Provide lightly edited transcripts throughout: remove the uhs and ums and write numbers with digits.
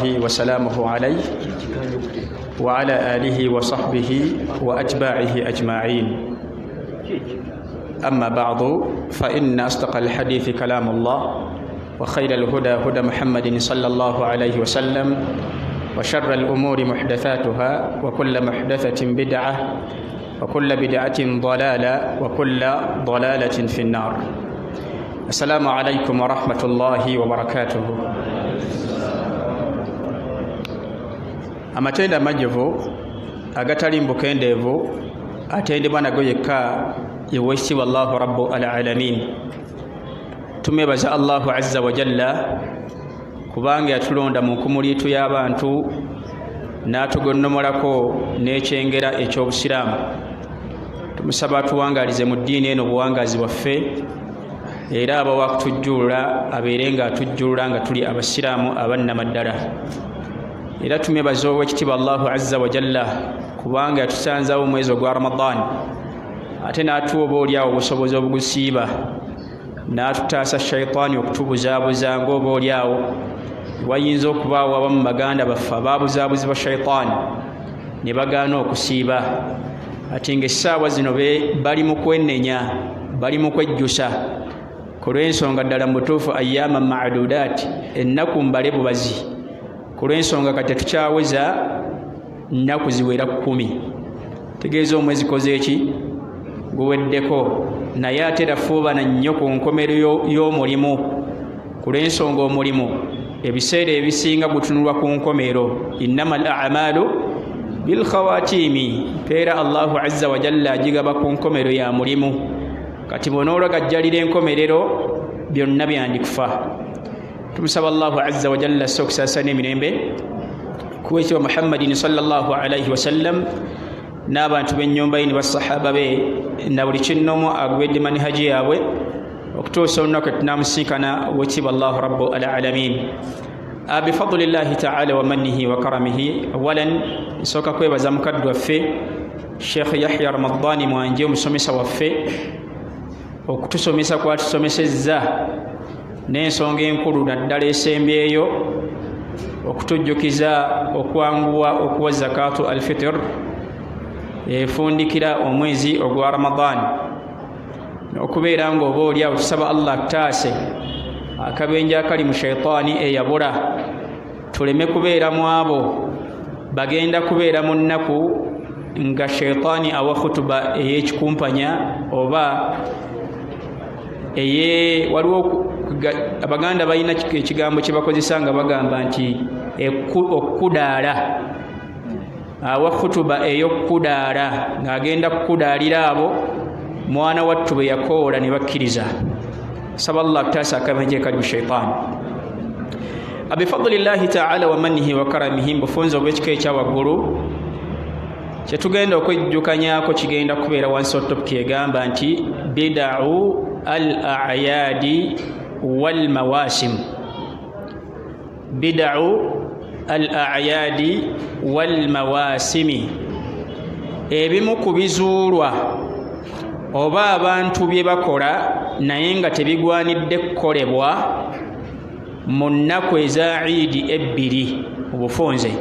الله وسلامه عليه وعلى آله وصحبه وأتباعه أجمعين. أما بعد فإن أصدق الحديث كلام الله وخير الهدى هدى محمد صلى الله عليه وسلم وشر الأمور محدثاتها وكل محدثة بدعة وكل بدعة ضلالة وكل ضلالة في النار. السلام عليكم ورحمة الله وبركاته. Amatenda majjovu agatali mbukendeevu atendebwa nago yekka yeweekitiibwa Allahu Rabbu al-Alamin. Tumebaza Allahu Azza wa Jalla kubanga yatulonda mu nkumuliitu y'abantu n'atugonnomolako n'ekyengera eky'obusiraamu. Tumusaba atuwangalize mu ddiini eno buwangazi bwaffe era abawa kutujjuulula abeere nga atujjuulula nga tuli abasiraamu abannamaddala. Era tumebaza Oweekitiibwa Allahu Azza wa Jalla kubanga yatusanzawo omwezi ogwa Ramadan ate n'atuwa oboolyawo obusobozi obugusiiba n'atutaasa shayitaani okutubuzaabuza ng'oboolyawo wayinza okubaawo abamu baganda baffe abaabuzaabuzibwa shayitaani ne bagaana okusiiba ate ng'essaawa zino bali mu kwenenya bali mu kwejjusa ku lw'ensonga ddala mu butuufu ayyaama maadudaati ennaku mbale bubazi ku lw'ensonga kati tukyaweza nnaku ziwera 10. Tegeeza omwezi kozeeki guweddeko naye ate rafuubana nnyo ku nkomero y'omulimu ku lw'ensonga omulimu ebiseera ebisinga gutunulwa ku nkomero. innama al a'maalu bil khawatimi, mpeera Allahu Azza wa Jalla agigaba ku nkomero ya mulimu. Kati bw'onoolagajjalira enkomerero byonna byandikufa. Tumusaba Allahu Azza wa Jalla okusaasana emirembe kuweekitiibwa Muhammadin sallallahu alaihi wasallam n'abantu b'ennyumba ye ne basahaba be na buli kinnomu agubedde manihaji yaabwe okutuusa olunaku tunaamusinkana Oweekitiibwa Allahu Rabbu al-Alamin. Bifadlillahi ta'ala wa mannihi wa karamihi, awalan nsooka kwebaza mukadde waffe Sheikh Yahya Ramadani Mwanje, omusomesa waffe, okutusomesa kwatusomesezza n'ensonga enkulu naddala esembyeyo okutujjukiza okwanguwa okuwa zakatu al-fitr efundikira omwezi ogwa Ramadan, okubeera nga oboolyawo tusaba Allah akutaase akabenje akali mu shayitaani eyabula, tuleme kubeera mu abo bagenda kubeera mu nnaku nga shayitaani awa khutuba ey'ekikumpanya oba waliwo abaganda balina ekigambo kye bakozesa nga bagamba nti okudaala, awa khutuba ey'okudaala ng'agenda kukudaalira abo mwana wattu bwe yakoola ne bakkiriza. Saba Allah akutaasa akabenje kali mu shayitaani. Bifadlillahi ta'ala wa mannihi wa karamihi, mbufunza obw'ekika ekyawaggulu kyetugenda okwejjukanyako kigenda kubeera wansi wa topiki egamba nti bid'u al-a'yaadi wal mawasim. Bid'u al-a'yaadi wal mawasimi, ebimu ku bizuulwa oba abantu bye bakola naye nga tebigwanidde kukolebwa mu nnaku eza Eid ebbiri obufunze.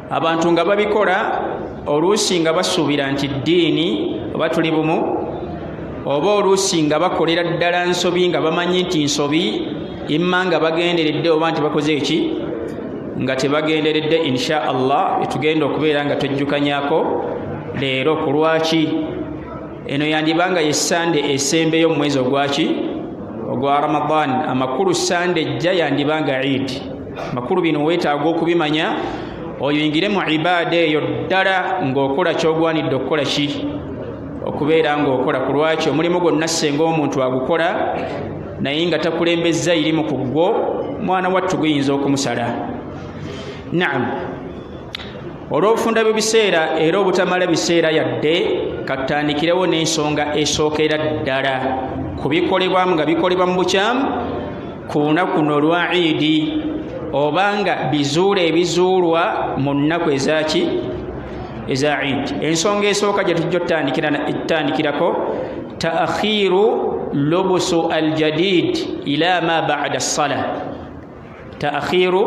Abantu nga babikola oluusi nga basuubira nti ddiini oba tuli bumu, oba oluusi nga bakolera ddala nsobi nga bamanyi nti nsobi imma nga bagenderedde oba nti bakoze eki nga tebagenderedde. Insha Allah etugenda okubeera nga twejjukanyako leero ku lwaki eno yandibanga ye Sande esembeyo mu mwezi ogwaki ogwa Ramadan. Amakulu Sande ejja yandibanga Eid. Makulu bino weetaaga okubimanya oyingire mu ibaada eyo ddala ng'okola ky'ogwanidde okukola ki, okubeera ng'okola. Ku lwaki omulimu gwonna senga omuntu agukola naye nga takulembezza irimu ku gwo, mwana wattu guyinza okumusala. Naam, olw'obufunda bw'ebiseera era obutamala biseera yadde katutandikirewo n'ensonga esookera ddala ku bikolebwamu nga bikolebwa mu bukyamu ku lunaku kuno olwa Eid, obanga bizuula ebizuulwa mu nnaku ezaki eza Eid. Ensonga esooka gye tujja tutandikirako ta'khiru lubusu al-jadid ila ma ba'da as-salah. ta'khiru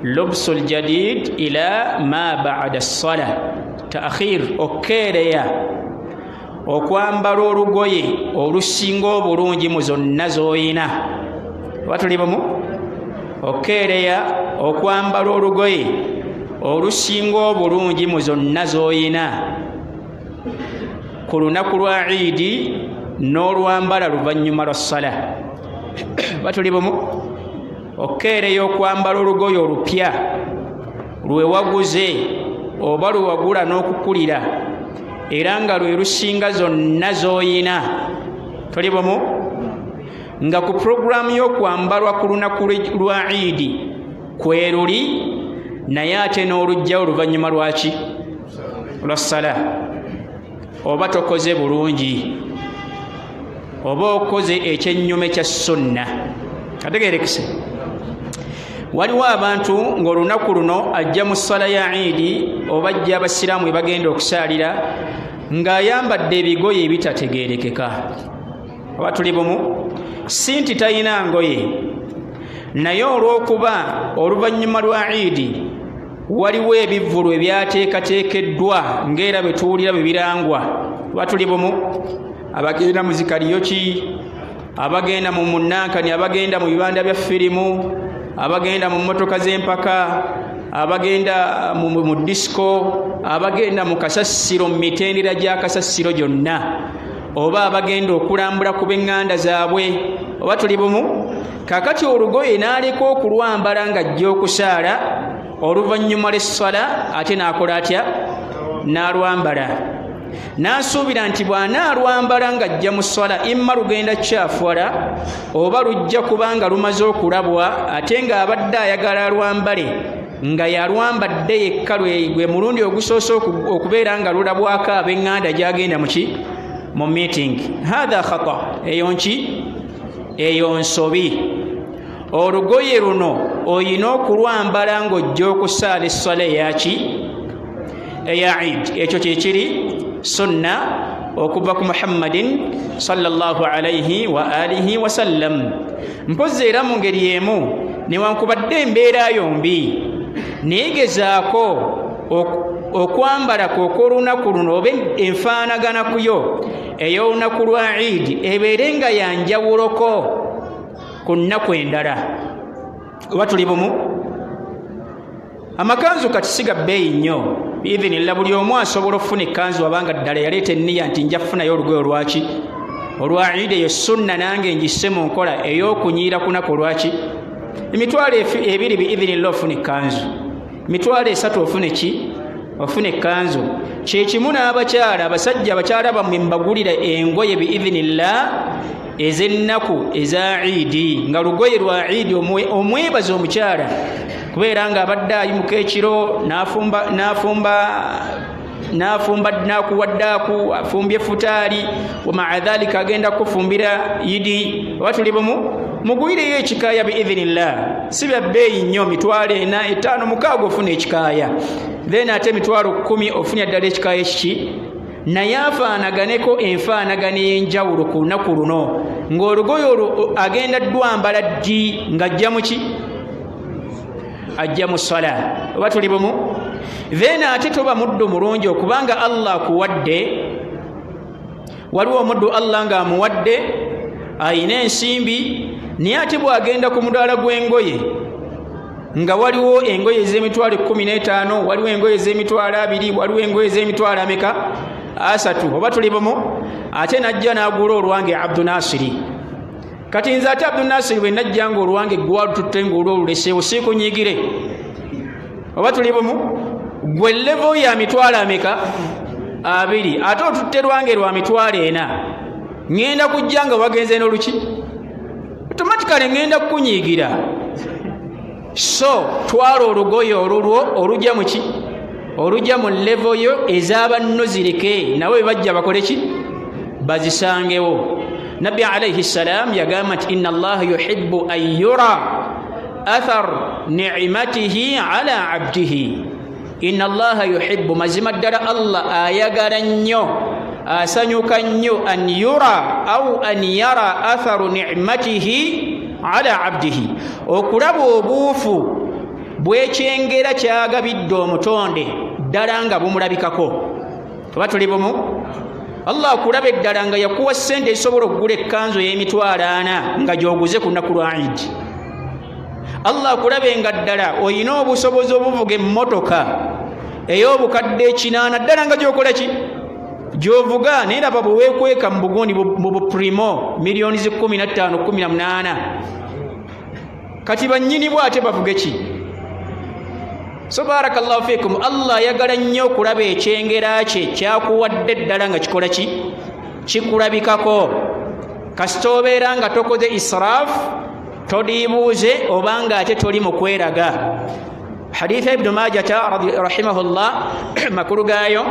lubsul jadid ila ma ba'da as-salah. Ta'khir okereya okwambala olugoye olusinga obulungi mu zonna z'oyina. Batulibumu okereya okwambala olugoye olusinga obulungi mu zonna z'oyina ku lunaku lwa Eid n'olwambala luvannyuma lwa ssala. Batulibumu okereya okwambala olugoye olupya lwewaguze oba lwewagula n'okukulira era nga lwe lusinga zonna z'oyina. Tulibumu nga ku puroguramu y'okwambalwa ku lunaku lwa Eid kweruli, naye ate n'olugjawo oluvannyuma lwaki lwa ssala. Oba tokoze bulungi oba okoze ekyennyume kya sunna. Kategeerekese, waliwo abantu ng'olunaku luno ajja mu ssala ya Eid oba ajja abasiraamu we bagenda okusaalira ng'ayambadde ebigoye ebitategeerekeka. Oba tuli bumu, si nti talina ngoye, naye olw'okuba oluvannyuma lwa Eid waliwo ebivvulu ebyateekateekeddwa ng'era bwe tuwulira bwe birangwa. Oba tuli bumu, abagenda mu zikaliyoki, abagenda mu munnankani, abagenda mu bibanda bya firimu, abagenda mu mmotoka z'empaka, abagenda mu disco, abagenda mu kasasiro, mu mitendera gya kasasiro gyonna, oba abagenda okulambula ku b'eŋŋanda zaabwe. Oba tuli bumu, kaakati olugoye n'aleka okulwambala ng'ajja okusaala oluvannyuma lw'essala, ate n'akola atya? N'alwambala. N'asuubira nti bw'anaalwambala ng'ajja mu ssala imma lugenda kyafuwala oba lujja kubanga lumaze okulabwa, ate ng'abadde ayagala alwambale nga yalwambadde yekka gwe mulundi ogusoose okubeera nga lulabwako ab'eŋŋanda gy'agenda mu meeting. Hatha khata. Eyo nki? Eyo nsobi. Olugoye luno oyina okulwambala ng'ojja okusaala essala eyaki? Eya Eid. Ekyo kye kiri sunna okuva ku Muhammadin sallallahu alayhi wa alihi wa sallam. Mpozi era mu ngeri emu newankubadde embeera yombi neegezaako okwambala kw'olunaku luno oba enfaanagana kuyo ey'olunaku lwa Eid ebeere nga yanjawuloko ku nnaku endala. Oba tuli bumu? Amakanzu kati si ga bbeeyi nnyo, biidhinillah buli omu asobola okufuna ekkanzu abanga ddala yaleeta enniya nti nja kufunayo olugoye olwaki olwa Eid. Eyo sunna nange ngisse mu nkola ey'okunyiira ku nnaku olwaki emitwalo ebiri biidhinillah ofuna ekkanzu, emitwalo esatu ofune ki? Ofuna ekkanzu. Kyekimu n'abakyala, abasajja abakyala bammwe mbagulira engoye biidhinillah ez'ennaku eza Eid, nga lugoye lwa Eid omwebaza omukyala kubeera nga abadde ayimuka ekiro nakuwaddaaku afumbye futaali wamaa dhalika agenda kufumbira Eid. Oba tuli bumu? Muguyireyo ekikaaya biidhinillah, si bya bbeeyi nnyo, mitwalo 4, 5, 6 ofuna ekikaaya, then ate mitwalo 10 ofunya ddala ekikaaya kiki, naye afaanaganeko enfaanagano ey'enjawulo ku lunaku luno ng'olugoye olwo agenda ddwambala ddi ng'ajja mu ki? Ajja mu ssala. Oba tuli bumu? Then ate toba muddu mulungi okubanga Allah akuwadde. Waliwo omuddu Allah ng'amuwadde ayina ensimbi, naye ate bw'agenda ku mudaala gw'engoye nga waliwo engoye ez'emitwalo 15, waliwo engoye ez'emitwalo 2, waliwo engoye ez'emitwalo 3. Oba tuli bumu? Ate najja n'agula olwange Abdu Nasiri. Kati nze ate Abdu Nasiri bwe najja nga olwange gwatutte ng'olwo oluleseewo siikunyigire. Oba tuli bumu? Gwe level ya mitwalo 2, ate otutte lwange lwa mitwalo 4, ngenda kujja nga wagenze n'oluki? Automatically ngenda kukunyiigira. So twala olugoye olulwo olujja mu ki? Olujja mu level yo ez'abanno zireke nawe bajja bakole ki? Bazisangewo. Nabbi alayhi salam yagamba nti inna Allaha yuhibbu an yura athar ni'matihi ala abdihi. Inna Allaha yuhibbu, mazima ddala Allah ayagala nnyo, asanyuka nnyo, an yura au an yara atharu ni'matihi ala abdihi okulaba obuufu bwekyengera kyagabidde omutonde ddala nga bumulabikako oba tuli bumu Allah akulaba eddala nga yakuwa ssente ezisobola okugula ekkanzu y'emitwalo 4 nga gyoguze ku nnaku lwa Eid. Allah akulabe nga ddala oyina obusobozi obuvuga emmotoka ey'obukadde 8 ddala nga gyokola ki gyovuga naye laba bwe weekweka mu bugundi mu buprimo miliyoni 15 18 kati bannyini bwate bavuge ki. So barakallahu fikum. Allah ayagala nnyo okulaba ekyengera kye kyakuwadde ddala nga kikola ki kikulabikako kasita obeera nga tokoze israafu todiibuuze obanga ate toli mu kweraga. Haditha Ibn Majah rahimahullah makulu gaayo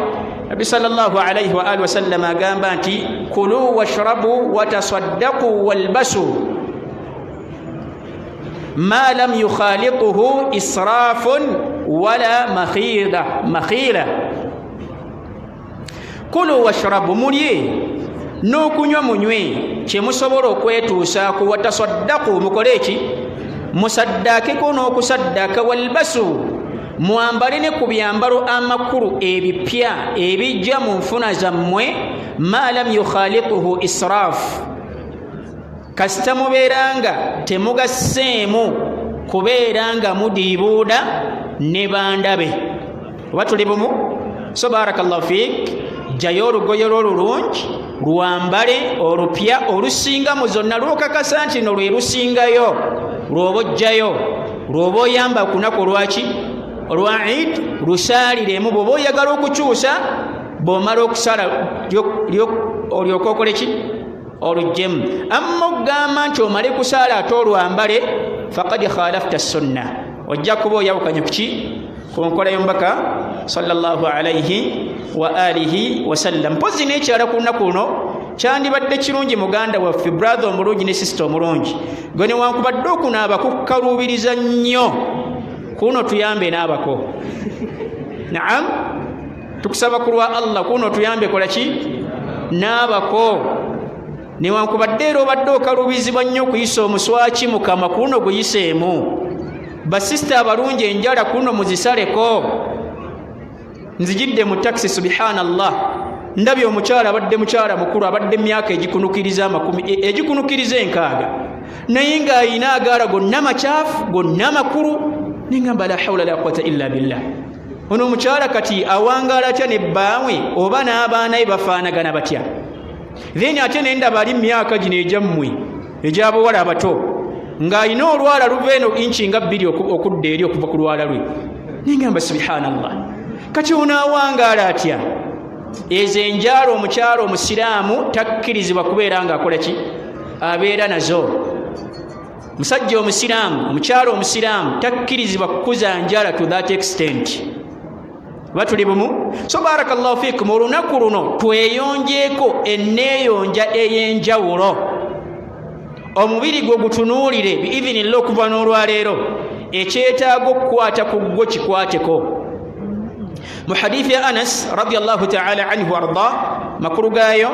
Nabi sallallahu alayhi wa alihi wasallam agamba nti kulu washrabu watasaddaqu walbasu ma lam yukhalituhu israfun wala makhila. Kulu washrabu mulye n'okunywa munywe kyemusobola okwetuusa ku watasaddaqu mukole eki musaddakeko n'okusaddaka walbasu mwambale ne ku byambalo amakulu ebipya ebijja mu nfuna zammwe ma lam yukhalituhu israfu kasita mubeeranga temugasseemu kubeera nga mudiibuuda ne bandabe oba tuli bumu. So barakallahu fiik jjayo olugoye lw'olulungi lwambale olupya olusinga mu zonna lwokakasa nti no lwe lusingayo lw'oba ojjayo lw'oba oyamba ku lunaku olwaki olwa Eid lusaaliremu bw'oba oyagala okukyusa bw'omala okusala olyoka okole ki oluggyemu. Amma okugamba nti omale kusaala ate olwambale faqad khalafta sunna ojja kuba oyawukanye ku ki ku nkola y'omubaka sallallahu alayhi wa alihi wasallam. Mpozi n'ekyala ku lunaku luno kyandibadde kirungi muganda waffe brother omulungi ne sister omulungi gwe newankubadde okunaaba kukaluubiriza nnyo kuno tuyambe naabako. Naam tukusaba ku lwa Allah kuno tuyambe kola ki naabako newankubadde era obadde okaluubizibwa nnyo okuyisa omuswaki mukama kuno guyiseemu. Basista abalungi enjala kuno muzisaleko. Nzijidde mu taxi subhanallah ndabye omukyala abadde mukyala mukulu abadde emyaka egikunukiriza 6 naye ng'ayina agaala gonna makyafu gonna makulu nengamba la hawla la quwwata illa billah. Ono omukyala kati awangaala atya ne bbaawe oba n'abaana be bafaanagana batya? Then ate nendaba ali myaka gino egyammwe egy'abawala abato ng'ayina olwala luva eno inchi nga 2 okudda eri okuva ku lwala lwe nengamba subhanallah. Kati onaawangaala atya? Ezo enjaalo omukyalo omusiraamu takkirizibwa kubeera ng'akola ki abeera nazo. Musajja omusiraamu omukyalo omusiraamu takkirizibwa kukuza njala to that extent. Batuli bumu. So barakallahu fiikum. Olunaku luno tweyonjeeko enneeyonja ey'enjawulo omubiri gwe gutunuulire biidhinillah okuva n'olwaleero ekyetaaga okukwata ku ggwe kikwateko. Mu hadithi ya Anas radiyallahu ta'ala anhu warda makulu gaayo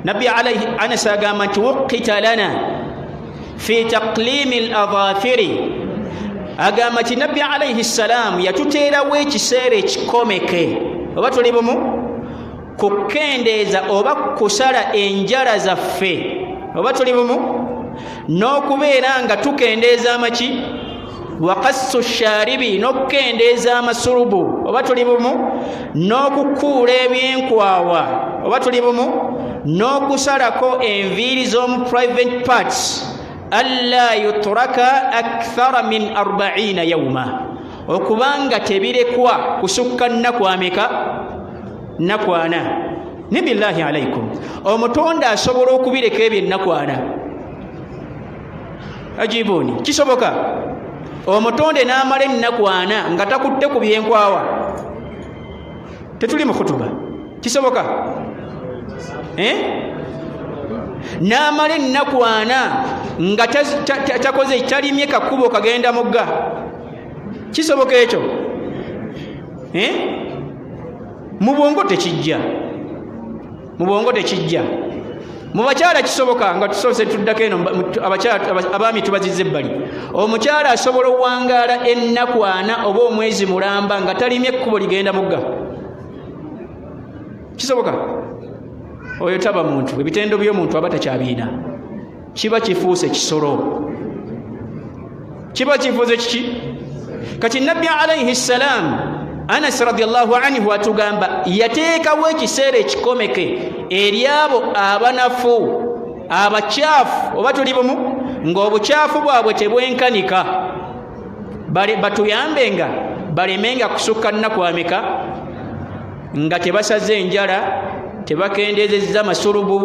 Nabi alayhi Anas agamba nti wuqita lana fi taqlimi al-adhafiri agamba nti Nabi alayhi salam yatuteerawo ekiseera ekikomeke oba tuli bumu kukendeeza oba kusala enjala zaffe oba tuli bumu n'okubeera nga tukendeeza amaki waqassu sharibi n'okukendeeza amasulubu oba tuli bumu n'okukuula ebyenkwawa oba tuli bumu n'okusalako enviiri z'omu private parts alla yutraka akthara min 40 yawma okubanga tebirekwa kusukka nnaku ameka nnaku 4. Ne billahi alaikum omutonde asobola okubireka ebyo ennaku 4? Ajibuni kisoboka? Omutonde n'amala ennaku 4 nga takutte ku byenkwawa? Tetuli mu khutuba. Kisoboka? N'amala ennaku 4 nga takoze talimye kakubo kagenda mugga? Kisoboka ekyo? Mu bwongo tekijja. mu bakyala kisoboka nga tusoose tuddako eno abaami tubazizza ebbali omukyala asobola owangaala ennaku 4 oba omwezi mulamba nga talimye ekkubo ligenda mugga kisoboka oyo taba muntu ebitendo by'omuntu aba takyabiina kiba kifuuse kisolo kiba kifuuse kiki kati nabbi alayhi salam Anas radiyallahu anhu atugamba yateekawo ekiseera ekikomeke eri abo abanafu abakyafu oba tuli bumu ng'obukyafu bwabwe tebwenkanika batuyambenga balemenga kusukka nnaku ameka nga tebasaze enjala tebakendeezezza masulubu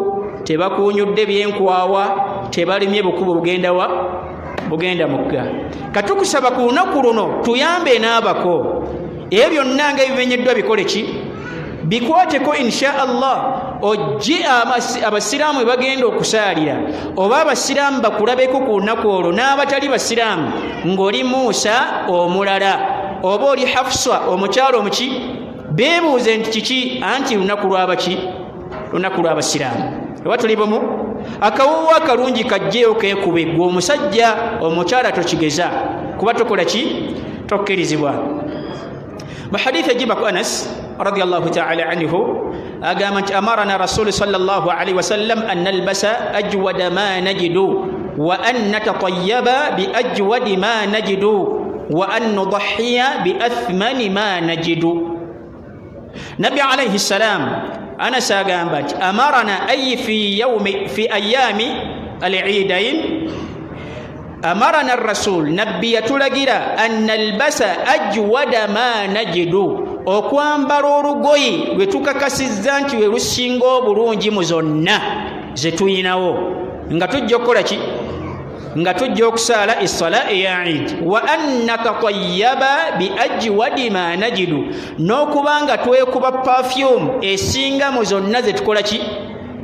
tebakuunyudde byenkwawa tebalimye bukubo bugenda mugga katukusaba ku lunaku luno tuyambe n'abako ebyo byonna nga ebimenyeddwa bikole ki bikwateko insha Allah ojje abasiraamu bwe bagenda okusaalira oba abasiraamu bakulabeko ku lunaku olwo n'abatali basiraamu ng'oli Muusa omulala oba oli Hafsa omukyalo omuki beebuuze nti kiki anti lunaku lwabaki lunaku lw'abasiraamu oba tuli bumu akawuwo akalungi kajjeyo keekube gwe omusajja omukyala tokigeza kuba tokola ki tokkirizibwa بحديث جيبك أنس رضي الله تعالى عنه أقامت أمرنا رسول صلى الله عليه وسلم أن نلبس أجود ما نجد وأن نتطيب بأجود ما نجد وأن نضحي بأثمن ما نجد نبي عليه السلام أنس أقامت أمرنا أي في أيام العيدين أمرنا الرسول نبي تلقيرا أن نلبس أجود ما نجد okwambala olugoyi lwe tukakasizza nti we lusinga obulungi mu zonna ze tuyinawo nga tujja okukola ki nga tujja okusaala essala eya Eid wa an natatayyaba bi ajwadi ma najidu n'okubanga twekuba perfume esinga mu zonna ze tukola ki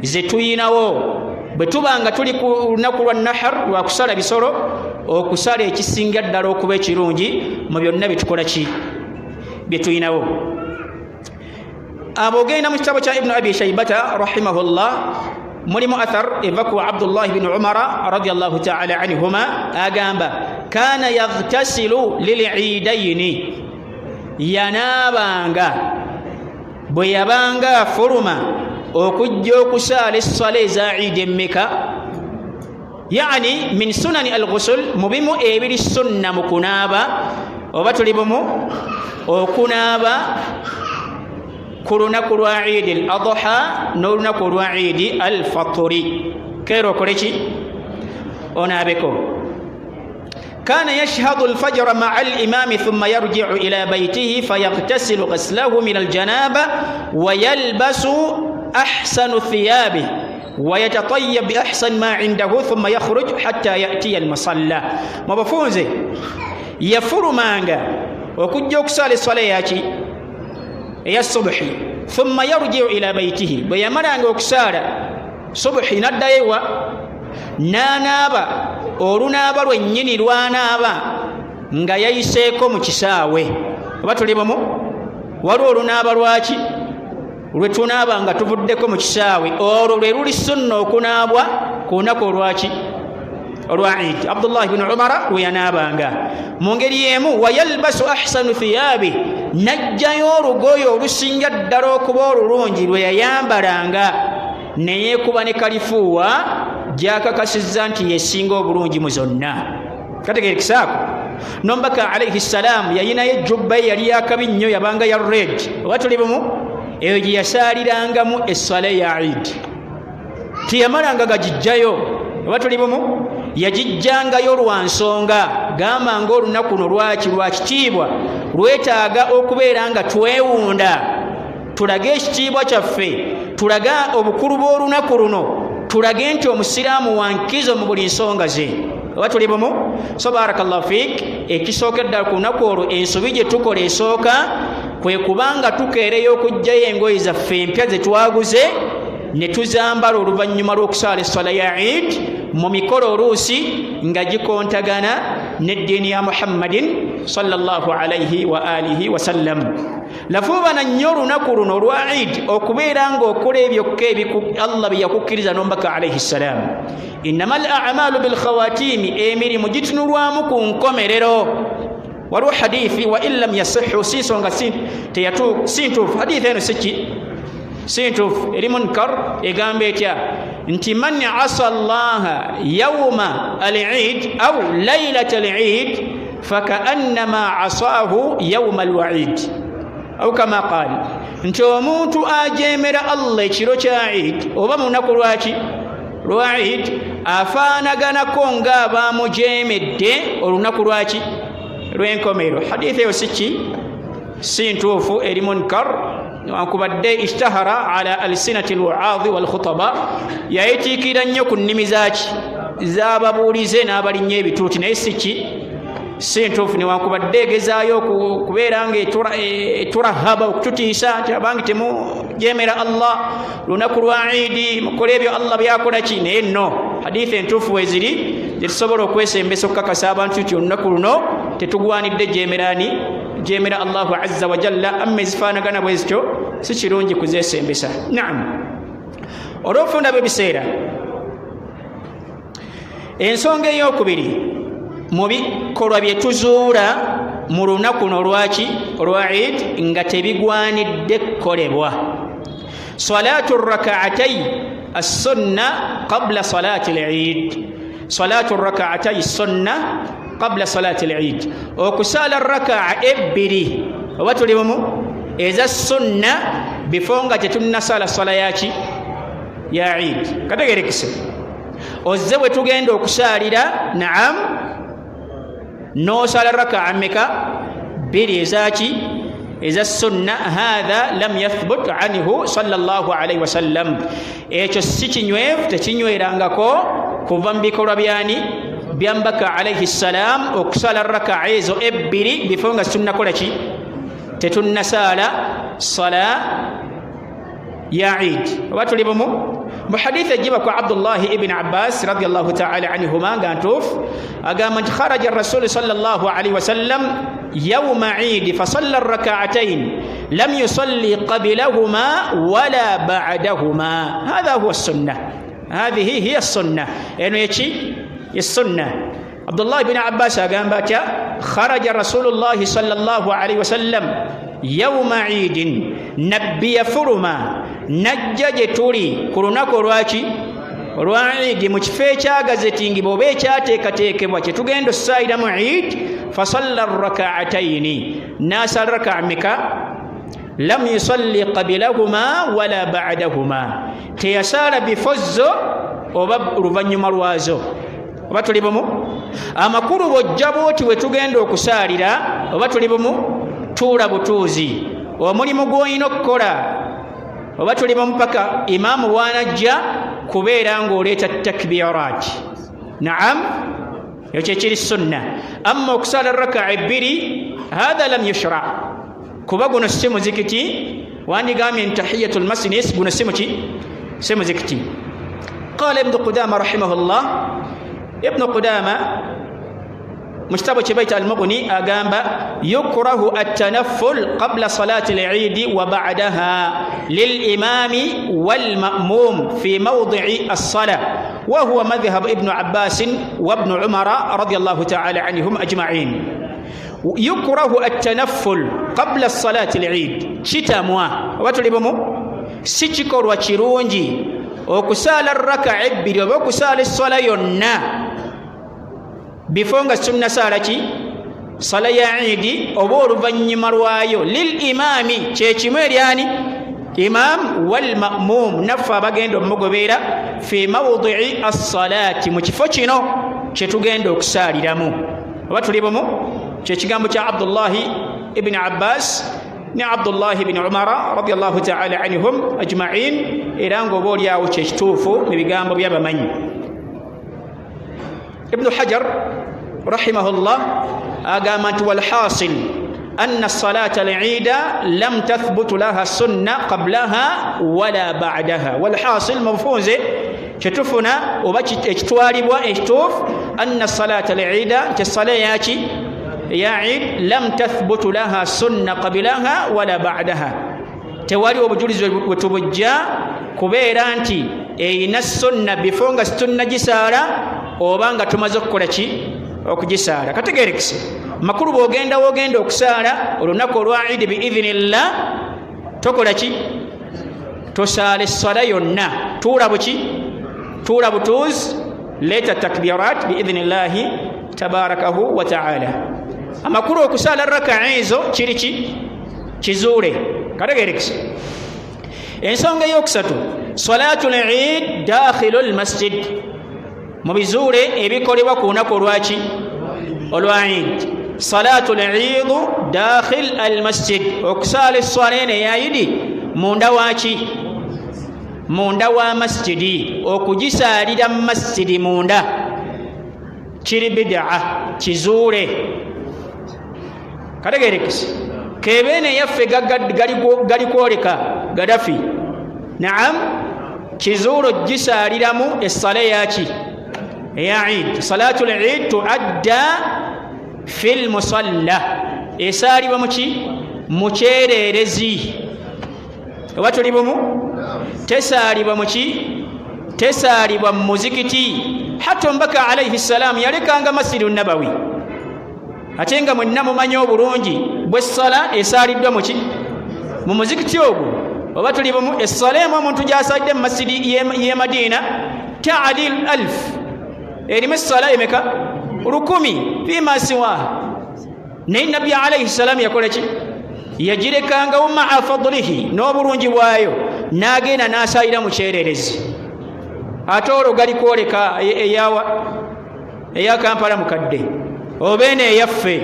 ze tuyinawo bwe tubanga tuli ku lunaku lwa nahar lwa kusala bisolo okusala ekisinga ddala okuba ekirungi mu byonna bitukola ki bye tuyinawo abogenda mu kitabo kya ibnu abi shaybata rahimahullah mulimu athar eva ku abdullah ibn umara radiyallahu ta'ala anhuma agamba kana yaghtasilu lil'iidaini yanabanga bwe yabanga fuluma okujja okusaala essala eza Eid emmeka yani min sunani al-ghusl mubimu ebiri sunna mu kunaaba oba tuli bumu okunaaba ku lunaku lwa Eid al-adha n'olunaku lwa Eid al-fitri kero okole ki onaabeko كان يشهد الفجر مع الإمام ثم يرجع إلى بيته فيغتسل غسله من الجنابة ويلبس أحسن ثيابه ويتطيب بأحسن ما عنده ثم يخرج حتى يأتي المصلى مبفوزي يفر مانغا وكجوك سال الصلاة يا الصبح ثم يرجع إلى بيته ويمرانغ وكسال صبح ندايوا نانابا olunaaba lwennyini lwanaaba nga yayiseeko mu kisaawe oba tuli bumu waliwo olunaaba lwaki lwe tunaaba nga tuvuddeko mu kisaawe olwo lwe luli sunna okunaabwa ku lunaku olwaki olwa Eid Abdullah ibn Umara we yanaabanga mu ngeri y'emu wayalbasu ahsanu thiyaabi najjayo olugoye olusinga ddala okuba olulungi lwe yayambalanga neyeekuba ne kalifuuwa gyakakasizza nti yesinga obulungi mu zonna kategere kisaako nombaka alayhi salam yayinayo ejjubba yali yakabi nnyo yabanga ya red oba tuli bumu eyo gye yasaalirangamu essala ya Eid tiyamalanga gagijjayo oba tuli bumu yagijjangayo lwa nsonga gamba ng'olunaku luno lwaki lwa kitiibwa lwetaaga okubeera nga twewunda tulage ekitiibwa kyaffe tulaga obukulu bw'olunaku luno tulage nti omusiraamu wankizo mu buli nsonga ze oba tuli bumu so barakallahu fiik ekisooka ddala ku lunaku olwo ensobi gye tukola esooka kwe kubanga tukeereyo okugjayo engoye zaffe empya ze twaguze ne tuzambala oluvannyuma lw'okusaala essala ya Eid mu mikolo oluusi nga gikontagana n'eddiini ya muhammadin sallallahu alaihi wa alihi wasallam. Lafuubana nnyo olunaku luno olwa Eid okubeera ng'okola ebyokka Allah bye yakukkiriza n'omubaka alaihi ssalam. Innamal a'malu bil khawatimi, emirimu gitunulwamu ku nkomerero. Waliwo hadithi wa in lam yasihhu, si nsonga si ntuufu. Hadithi eno si ntuufu, eri munkar, egamba etya nti man asa allaha yawma al-Eid aw laylata al-Eid fakaannama asaahu yawma al-wa'id aw kama qaal, nti omuntu ajeemera Allah ekiro kya Eid oba mu lunaku lwa Eid afaanaganako ng'abaamujeemedde olunaku lw'enkomero. Hadithi eyo si ntuufu, eri munkar, wankubadde ishtahara ala alsinati alwaadhi walkhutaba, yayitiikira nnyo ku nnimi z'ababuulize n'abalinnya ebituuti, naye si ntuufu, newankubadde egezaayo kubeera ng'eturahaba okututiisa nti abange temujeemera Allah lunaku lwa Eid, mukola ebyo Allah byakola ki, naye nno hadithi entuufu weziri zetusobola okwesembesa okukakasa abantu nti olunaku luno tetugwanidde jeemera Allahu azza wa jalla, amma ezifaanagana bwe zityo si kirungi kuzeesembesa. Naam, olw'okufunda b'ebiseera, ensonga ey'okubiri mu bikolwa bye tuzuula mu lunaku luno olwa Eid nga tebigwanidde kukolebwa, salaatu rak'atay as-sunna qabla salaati al-Eid. Salaatu rak'atay as-sunna qabla salaati al-Eid, okusaala raka'a ebbiri oba tuli bumu eza sunna before nga tetunnasala sala ya Eid. Kategerekese ozze bwe tugenda okusaalira, naam, n'osala raka'a meka? Bbiri eza sunna. Hadha lam yathbut anhu sallallahu alaihi wasallam, ekyo si kinywevu, tekinywerangako kuva mu bikolwa byambaka alaihi ssalam okusala raka'a ezo ebbiri before nga tetunnakola ki, tetunnasaala sala ya Eid. Oba tuli bumu? Mu hadithi ejiba kwa Abdullahi ibn Abbas radiyallahu ta'ala anhuma nga ntuufu, agamba nti kharaja rasulu sallallahu alaihi wasallam yawma Eid fasalla rak'atayn lam yusalli qablahuma wala ba'dahuma. Hadha huwa as-sunnah, hadhihi hiya as-sunnah. Eno السنة. عبد الله بن عباس أقام خرج رسول الله صلى الله عليه وسلم يوم عيد نبي فرما نجج توري كرناكو rwa'idi mu kifo ekyagazetingi bw'oba ekyateekateekebwa kye tugenda ossaalira mu Eid, fasalla raka'ataini, n'asala raka'a meka? Lam yusalli qabilahuma wala ba'dahuma, teyasaala bifozzo oba oluvannyuma lwazo. Oba tuli bumu? Amakulu bw'ojja bw'oti we tugenda okusaalira, oba tuli bumu? Tuula butuuzi omulimu gw'olina okukola, oba tuli bumu? Paka imaamu bw'anajja kubeera ng'oleeta takbirat. Naam, ekyo kyekiri sunna. Amma okusala raka'a ebbiri, hadha lam yushra, kuba guno si muzikiti. Wandigambye tahiyatul masjid, guno si muzikiti. Qala ibn Qudama rahimahullah, ibn Qudama mujtabu kibaita al-Mughni agamba yukrahu at-tanafful qabla salati al-Eid wa ba'daha lil-imami wal-ma'mum fi mawdi'i as-salah, wa huwa madhhab ibn Abbas wa ibn Umar radiyallahu ta'ala anhum ajma'in. Yukrahu at-tanafful qabla salati al-Eid, kitamwa oba tuli bumu, si kikolwa kirungi okusaala raka'a ebbiri oba okusaala essala yonna before nga tunnasaala ki, sala ya Eid oba oluvannyuma lwayo, lil imami, kyekimu eryani? Imam wal ma'mum, naffe abagenda omugobeera, fi mawdi'i as-salati, mu kifo kino kye tugenda okusaaliramu. Oba tuli bumu? Kyekigambo kya Abdullahi ibn Abbas ne Abdullahi ibn Umar radiyallahu ta'ala anhum ajma'in, era ng'oba olyawo kyekituufu mu bigambo by'abamanyi. Ibn Hajar rahimahullah agamba nti walhasil anna salata al-Eid lam tathbut laha sunna qablaha wala ba'daha. Walhasil mufunze kyetufuna oba ekitwalibwa ekituufu, anna salata al-eida tisala yachi ya eid lam tathbut laha sunna qablaha wala ba'daha tewali obujulizi bwetubujja kubeera nti eyina sunna bifonga sunna gisala obanga tumaze okukola ki okugisaala kategerekise makulu bwogenda okusaala olunaku olwa eid biidhnillah tokola ki tosaala essala yonna tuula butuuzi leeta takbirat biidhnillahi tabarakahu wa taala amakulu okusaala raka ezo kiri ki kizuule kategerekise ensonga eyokusatu salatu al-eid dakhilu al-masjid mu bizuule ebikolebwa ku lunaku olwaki olwa eid salatu al-eid dakhil al-masjid okusaala esswala eno eya idi munda waki munda wa masjidi okugisaalira mu masjidi munda kiri bid'a kizuule kategerekese kebeene yaffe gali kwoleka Gaddafi naam kizuulo gisaaliramu essala yaki eya eid salatu al-eid tuadda fil musalla esaalibwa mu kyererezi oba tuli bumu tesaalibwa tesaalibwa mu muzikiti hatta mbaka alayhi salam yalekanga masjidu nabawi ate nga mwenna mumanyi obulungi bw'essala esaaliddwa mu muzikiti ogwo oba tuli bumu essala emu omuntu gy'asaalidde mu masjidi y'e Madina ta'dil 1000 erimu essala emeka 1000 fima siwaha naye nabbi alayhi salam yakola ki yagirekangawo maa fadlihi n'obulungi bwayo n'agenda n'asaalira mu kyererezi ate olwo gali kwoleka eya Kampala mukadde oba eno eyaffe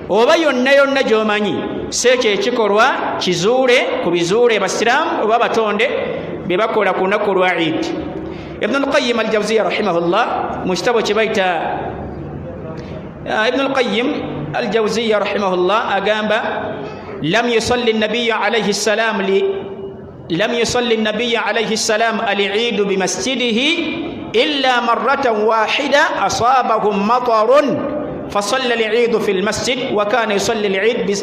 oba yonna gy'omanyi si ekyo ekikolwa kizuule ku bizuule basiraamu oba batonde bye bakola ku lunaku olwa eid ibn al-qayyim al-jawziyya rahimahullah mu kitabo kye bayita ibn al-qayyim al-jawziyya rahimahullah agamba lam yusalli an-nabiy alayhi salam al-eid bi masjidihi illa marratan wahida asabahum matarun فصلى العيد في المسجد وكان يصلي العيد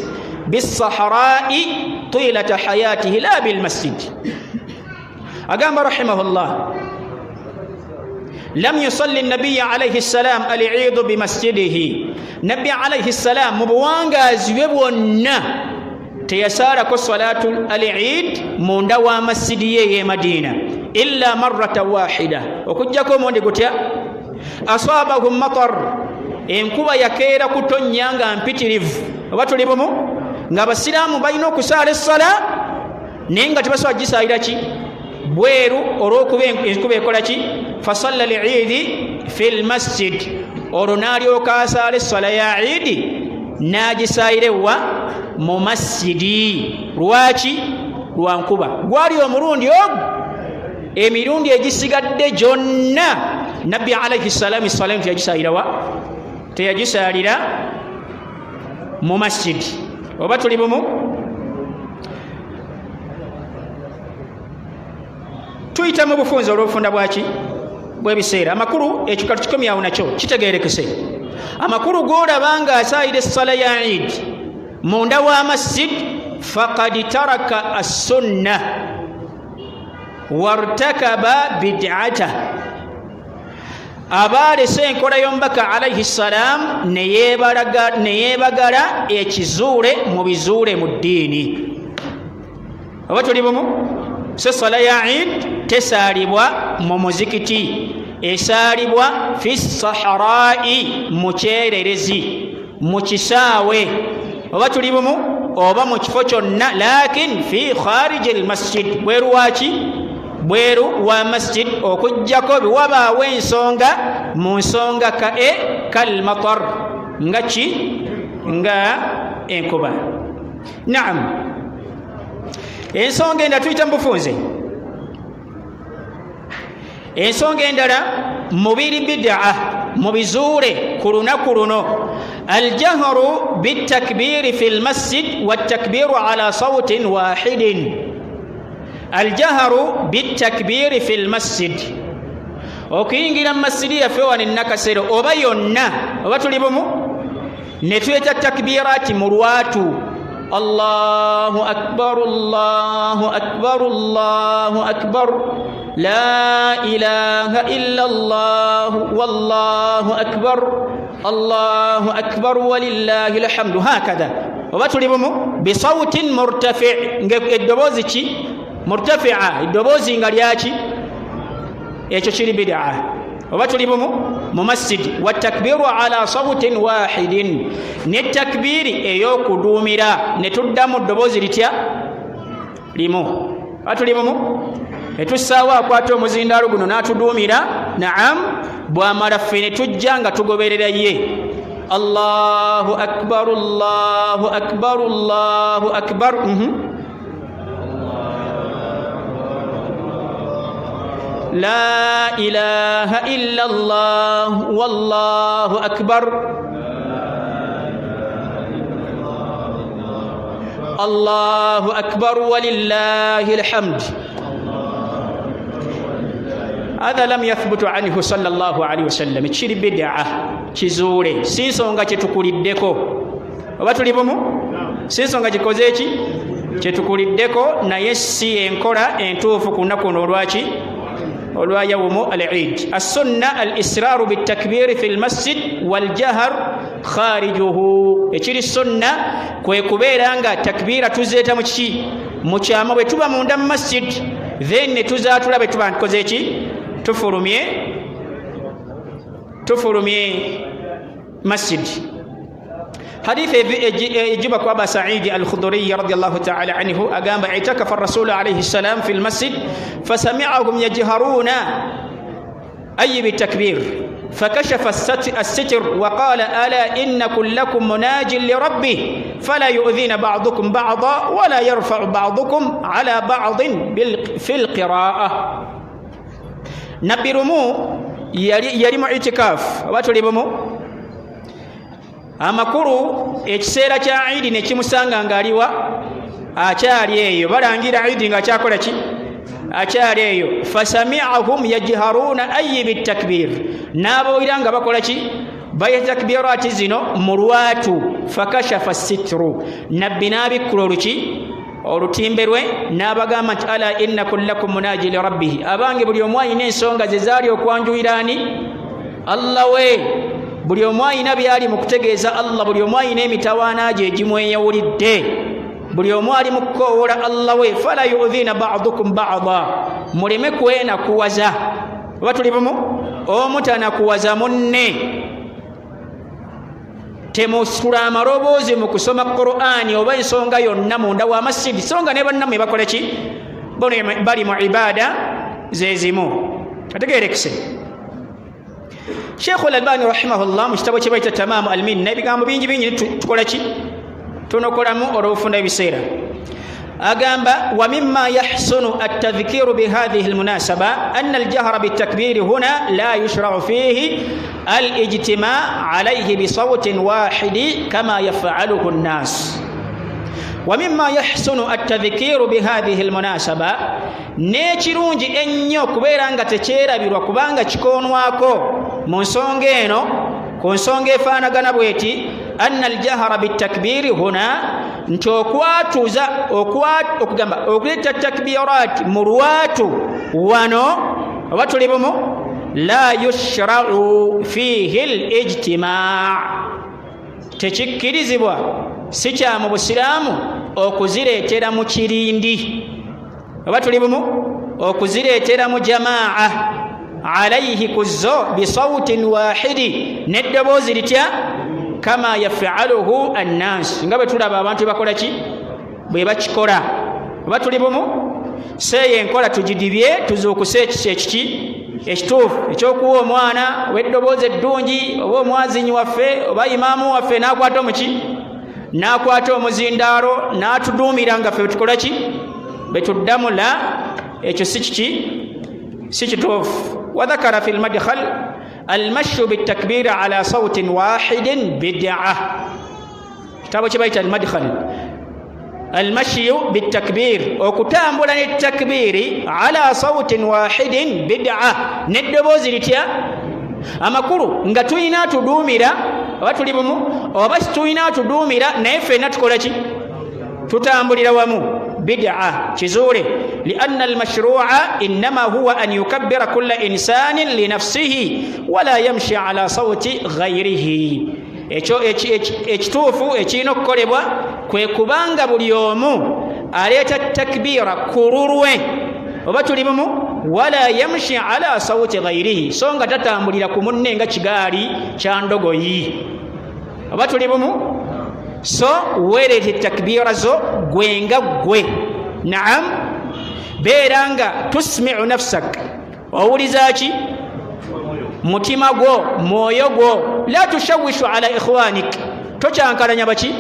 بالصحراء طيلة حياته لا بالمسجد أقام رحمه الله لم يصلي النبي عليه السلام العيد بمسجده نبي عليه السلام مبوانغا زيبونا تيسارك صلاة العيد من دوا مسجدية مدينة إلا مرة واحدة وكجاكم ونقول أصابهم مطر enkuba yakeera kutonnya nga mpitirivu oba tuli bumu ng'abasiraamu balina okusaala essala naye nga tebasobola gisaalira ki bweru olw'okuba enkuba ekola ki fasalla al-eidi fi lmasjid olwo n'alyoka asaala essala ya eidi n'agisaalira ewa mu masjidi lwaki lwa nkuba gwali omulundi ogwo emirundi egisigadde gyonna nabbi alayhi salaamu salamu teyagisaalira mu masjidi oba tuli bumu tuyita mu bufunze olw'obufunda bw'ebiseera amakulu ekikatu kikumi awo nakyo kitegeerekese amakulu g'olaba nga asaayira essala ya eid munda wa masjid faqad taraka as-sunna wartakaba bid'ata abaalese enkola y'omubaka alayhi salam neyeebagala ekizuule mu bizuule mu ddiini oba tuli bumu so essala ya eid tesaalibwa mu muzikiti esaalibwa fi saharaai mu kyererezi mu kisaawe oba tuli bumu oba mu kifo kyonna lakin fi khariji al-masjid bweru waki bweru wa masjid okujjako biwabaawo ensonga mu nsonga kalmatar nga ki nga enkuba naam ensonga endala tuyita mu bufunze ensonga endala mubiri bid'a mu bizuule ku lunaku luno aljahru bitakbiri fi lmasjid watakbiru ala sautin wahidin الجهر بالتكبير في المسجد okuyingira mu masiri yaffe wano ennakasero oba yonna oba tuli bumu ne tuyeta takbirati mu lwatu Allahu akbar Allahu akbar Allahu akbar la ilaha illa Allah wallahu akbar Allahu akbar walillahi alhamdu hakadha oba tuli bumu bisawtin murtafi' ng'eddoboozi ki murtafi'a eddoboozi nga lyaki ekyo kiri bid'a oba tuli bumu mu masjid wa takbiru ala sawtin wahidin ne takbiri ey'okuduumira ne tuddamu ddoboozi litya limu oba tuli bumu etussaawo akwata omuzindaalo guno n'atuduumira naam bw'amala ffe ne tujja nga tugoberera ye Allahu akbar Allahu akbar Allahu akbar La ilaha illa Allah wallahu akbar Allahu akbar walillahil hamd هذا لم يثبت عنه صلى الله عليه وسلم kiri bid'a kizuule si nsonga kyetukuliddeko oba tuli bumu si nsonga kikoze eki kyetukuliddeko naye si enkola entuufu ku nnaku ono olwaki olwa yawmu al-eid as-sunna al-israru bit-takbir fi al-masjid wal-jahr kharijuhu ekiri sunna kwe kubeera nga takbira tuzeeta mu kiki mu kyama bwe tuba munda mu masjid then ne tuzaatula bwe tuba nkoze eki tufulumye masjid حديث يجيبك أبا سعيد الخضري رضي الله تعالى عنه أقام اعتكف الرسول عليه السلام في المسجد فسمعهم يجهرون أي بالتكبير فكشف الستر وقال ألا إن كلكم مناج لربه فلا يؤذين بعضكم بعضا ولا يرفع بعضكم على بعض في القراءة نبرمو يرم اعتكاف واتلبمو amakulu ekiseera kya Eid ne kimusanga ngaliwa akyali eyo balangira Eid nga akyakola ki akyali eyo fasami'ahum yajharuna ayyi bitakbir nabawira nga bakola ki bayatakbirati zino mu lwatu fakashafa sitru nabbi nabikula oluki olutimbe lwe n'abagamba nti ala inna kullakum munaji li rabbih abange buli omu alina ensonga ze zaali okwanjulirani Allah we buli omu alina byali mu kutegeeza Allah buli omu alina emitawaana gye egimweyawulidde buli omu ali mu kukoowola Allah we fala yu'dhina ba'dukum ba'da muleme kwenakuwaza oba tuli bumu omu tanakuwaza munne temusula amaloboozi mu kusoma Qur'ani oba ensonga yonna munda wa masjidi songa ne bannammwe bakola ki bali mu ibaada zezimu ategeerekese Sheikh al-Albani rahimahullah mu kitabo kye bayita Tamamu al-Minna ebigambo bingi bingi tukola ki tunokolamu olw'ofuna ebiseera agamba wa mimma yahsunu at-tadhkiru bi hadhihi al-munasaba anna al-jahra bit-takbir huna la yushra'u fihi al-ijtima' alayhi bi sawtin wahidi kama yaf'aluhu an-nas ومما يحسن التذكير بهذه المناسبة نيكirungi ennyo kubeera nga tekyerabirwa kubanga kikonwako mu nsonga eno ku nsonga efaanagana bweti anna aljahara bitakbiri huna nti okugamba okuleta takbirat mu lwatu wano oba tuli bumu la yushra'u fihi alijtima' tekikkirizibwa si kya mu busiraamu okuzireetera mu kirindi oba tuli bumu okuzireetera mu jamaa alayhi kuzo bisawtin wahidi neddoboozi litya kama yafaluhu annas nga bwe tulaba abantu bakola ki bwe bakikola oba tuli bumu seeyo enkola tugidibye tuzuukuse ekiki ekituufu ekyokuwa omwana weddoboozi eddungi oba omwazinyi waffe oba imaamu waffe n'akwata omuki n'akwata omuzindaalo n'atuduumira nga ffe tukola ki betuddamu la ekyo si kiki si kituufu wadhakara fi lmadkhal almashu bitakbiri ala sautin wahidin bid'a kitabo kye bayita almadkhal almashyu bitakbir okutambula netakbiri ala sautin wahidin bid'a neddoboozi litya amakulu nga tulina tuduumira oba tuli bumu oba tulina tuduumira naye ffenna tukola ki tutambulira wamu bid'a kizuule lianna almashru'a innama huwa an yukabbira kulla insanin linafsihi wala yamshi ala sauti ghairihi ekyo ekituufu ekirina okukolebwa kwe kubanga buli omu aleeta takbiira ku lulwe oba tuli bumu wala yamshi ala sauti ghairihi so nga tatambulira ku munne nga kigaali kya ndogoyi oba tuli bumu so weereeta takbiira zo gwe nga gwe naam beera nga tusmiu nafsak owuliza ki mutima gwo mwoyo gwo la tushawishu ala ikhwanik tokyankalanya baki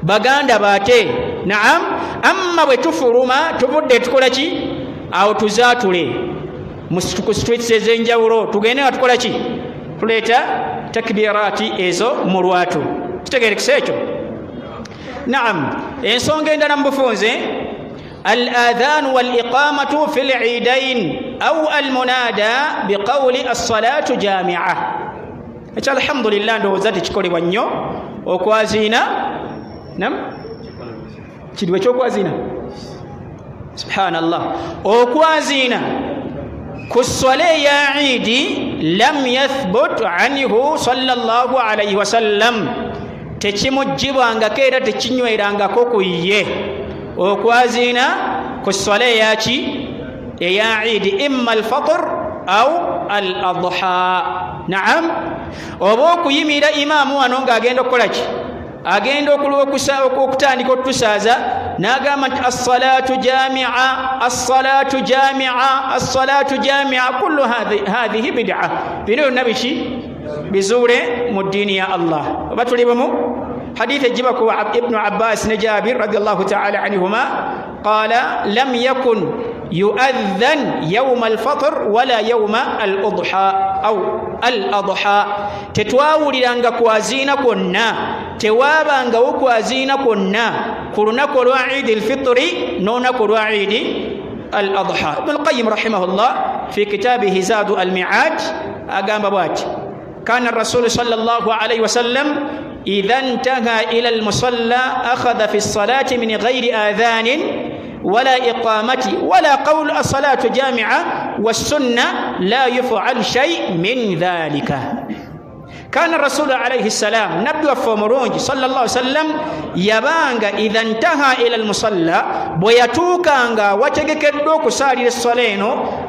baganda baate naam amma bwe tufuluma tuvudde tukola ki awo tuzaatule ku streets ez'enjawulo tugende nga tukola ki tuleeta takbiraati ezo mu lwatu kitegerekesa ekyo naam ensonga endala mu bufunze الآذان والإقامة في العيدين أو المنادى بقول الصلاة جامعة الحمد لله ndowooza tekikolebwa nnyo okwaziina nam kiriwe kyokwaziina subhanallah okwaziina ku ssole ya idi lam yathbut anhu sallallahu alayhi wasallam tekimugibwangako era tekinywerangako ku ye okwaziina ku ssole yaki eya idi imma alfatr au al adha naam oba okuyimira imaamu wano ng'agenda okukola ki agenda okutandika otusaaza n'agamba nti assalatu jamia assalatu jamia assalatu jamia kullu hadhihi bid'a bino byonna biki bizuule mu ddiini ya allah oba tuli bumu حديث جبك ابن عباس نجابر رضي الله تعالى عنهما قال لم يكن يؤذن يوم الفطر ولا يوم الأضحى أو الأضحى تتواولanga kwazina konna tewabanga okwazina konna kulunako lwa Eid al-Fitr nonako lwa Eid al-Adha Ibn al-Qayyim rahimahullah في كتابه زاد المعاد agamba bwati كان الرسول صلى الله عليه وسلم إذا انتهى إلى المصلى أخذ في الصلاة من غير آذان ولا إقامة ولا قول الصلاة جامعة والسنة لا يفعل شيء من ذلك كان الرسول عليه السلام نبي فمرونج صلى الله عليه وسلم يبانغ إذا انتهى إلى المصلى بيتوكانغ وتجكدو كساري الصلين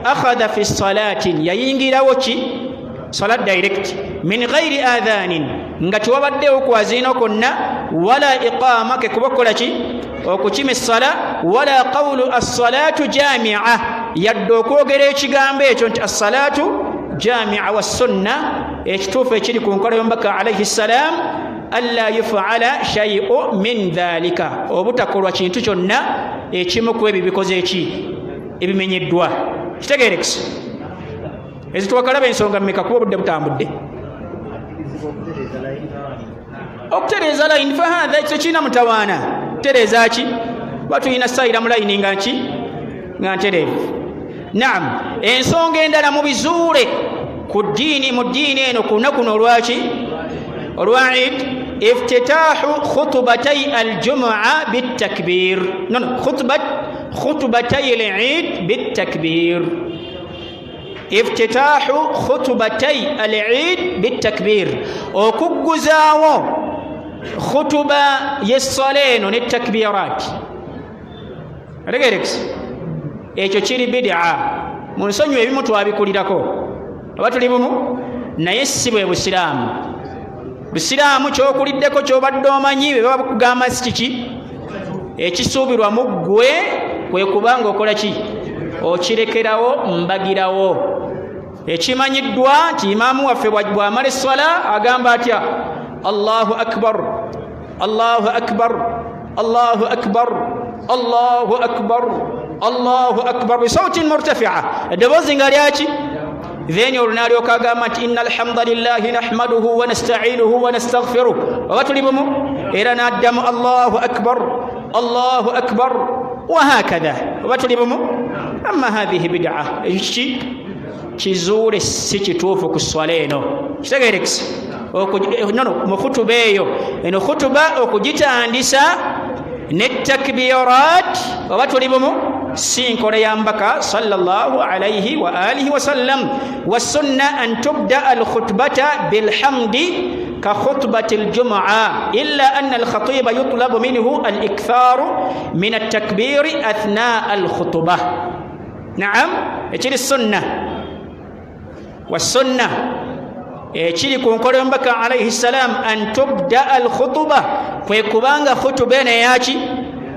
أخذ في الصلاة يينغي لوشي صلاة دايركت من غير آذان ngati wabaddewo kwazina konna wala iqama kekubakola ki okukima essala wala qawlu as-salatu jami'a yadde okwogera ekigambo ekyo nti as-salatu jami'a was-sunna ekituufu ekiri ku nkola y'omubaka alayhi ssalam alla yuf'ala shay'un min dhalika obutakolwa kintu kyonna ekimu ku ebyo bikoze eki ebimenyeddwa kitegeerekese ezituwakalaba ensonga mmeka kuba obudde butambudde okutereeza layini fahadha ekyo kirina mutawaana kutereeza ki batuyina sayira mu layini nga nki nga ntereevu naam ensonga endala mu bizuule ku ddiini mu ddiini eno ku lunaku kuno olwaki olwa Eid iftitaahu khutubatay aljumua bitakbir khutubatay al-Eid bitakbir iftitaahu khutubatay al-Eid bitakbir okuguzaawo khutuba y'essala ne takbirat ategeerekese ekyo kiri bid'a mu nsonyi ebimu twabikulirako oba tuli bumu naye si bwe busiraamu busiraamu kyokuliddeko kyobadde omanyi bwe baba bakugamba si kiki ekisuubirwa mu ggwe kwe kubanga okola ki okirekerawo mbagirawo ekimanyiddwa nti imaamu waffe bw'amala essala agamba atya allahu akbar allahu akbar allahu akbar allahu akbar allahu akbar bisautin murtafia eddoboozi nga lyaki then olunalyoka agamba nti inna alhamdulillahi nahmaduhu wa nasta'inuhu wa nastaghfiruh oba tuli bumu era n'addamu allahu akbar wa hakadha oba tuli bumu amma hadhihi bid'a kizuule si kituufu ku swala eno kitegeerekese mu khutuba eyo eno khutuba okugitandisa n'ettakbirat oba tuli bumu si nkola ya mbaka sallallahu alayhi wa alihi wa sallam wasunna an tubda alkhutbata bilhamdi كخطبة الجمعة إلا أن الخطيب يطلب منه الإكثار من التكبير أثناء الخطبة نعم يجري السنة والسنة يجري كونكور ينبكى عليه السلام أن تبدأ الخطبة فيكبانغ خطبين ياتي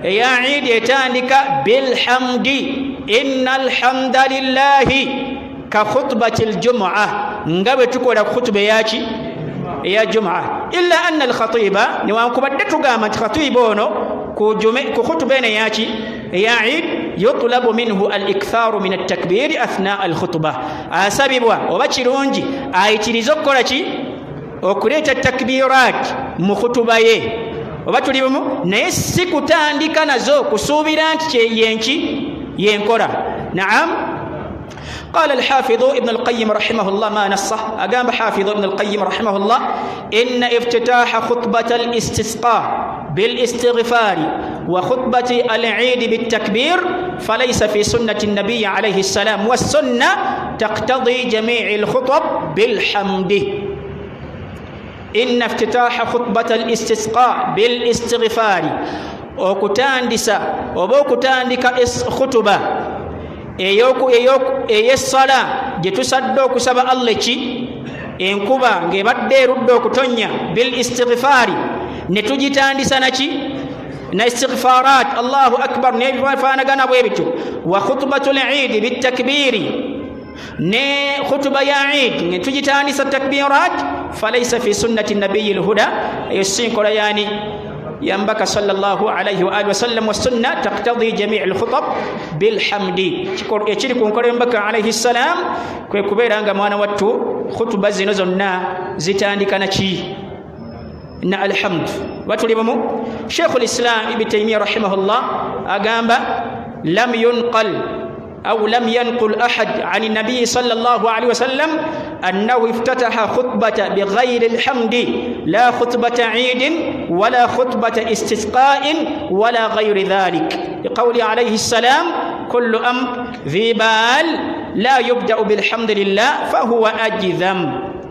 يا عيد يتانك بالحمد إن الحمد لله كخطبة الجمعة نغبي تقول خطبة ياتي يا جمعة إلا أن الخطيب نوانكم بدتو قامت خطيبونه كخطبين ياتي يا عيد يطلب منه الإكثار من التكبير أثناء الخطبة أسببوا وبشرونجي آيتيزوكولاتي okuleta takbirat mu khutuba ye oba tulimu naye si kutandika nazo kusuubira nti kyeyenki yenkola naam قال الحافظ ابن القيم رحمه الله ما نصه أقام حافظ ابن القيم رحمه الله إن افتتاح خطبة الاستسقاء بالاستغفار وخطبة العيد بالتكبير فليس في سنة النبي عليه السلام والسنة تقتضي جميع الخطب بالحمد إن افتتاح خطبة الاستسقاء بالاستغفار وكتاندسا وبوكتاندك خطبة eyessala gye tusadde okusaba Allah ki enkuba ng'ebadde erudde okutonya bil istighfari ne tugitandisa naki na istighfarat Allahu akbar n'ebifaanagana bwe bityo wa khutbatul eid bitakbiri ne khutuba ya eid ne tugitandisa takbirat falaysa fi sunnati nabiyil huda yusinkola yani ينبك صلى الله عليه وآله وسلم والسنة تقتضي جميع الخطب بالحمد يشركون كل ينبك عليه السلام كي كبير أنك موانا واتو خطبة زنزلنا زتاني كانتشي إن الحمد واتو شيخ الإسلام ابن تيمية رحمه الله أقام لم ينقل أو لم ينقل أحد عن النبي صلى الله عليه وسلم أنه افتتح خطبة بغير الحمد لا خطبة عيد ولا خطبة استسقاء ولا غير ذلك لقول عليه السلام كل أمر ذي بال لا يبدأ بالحمد لله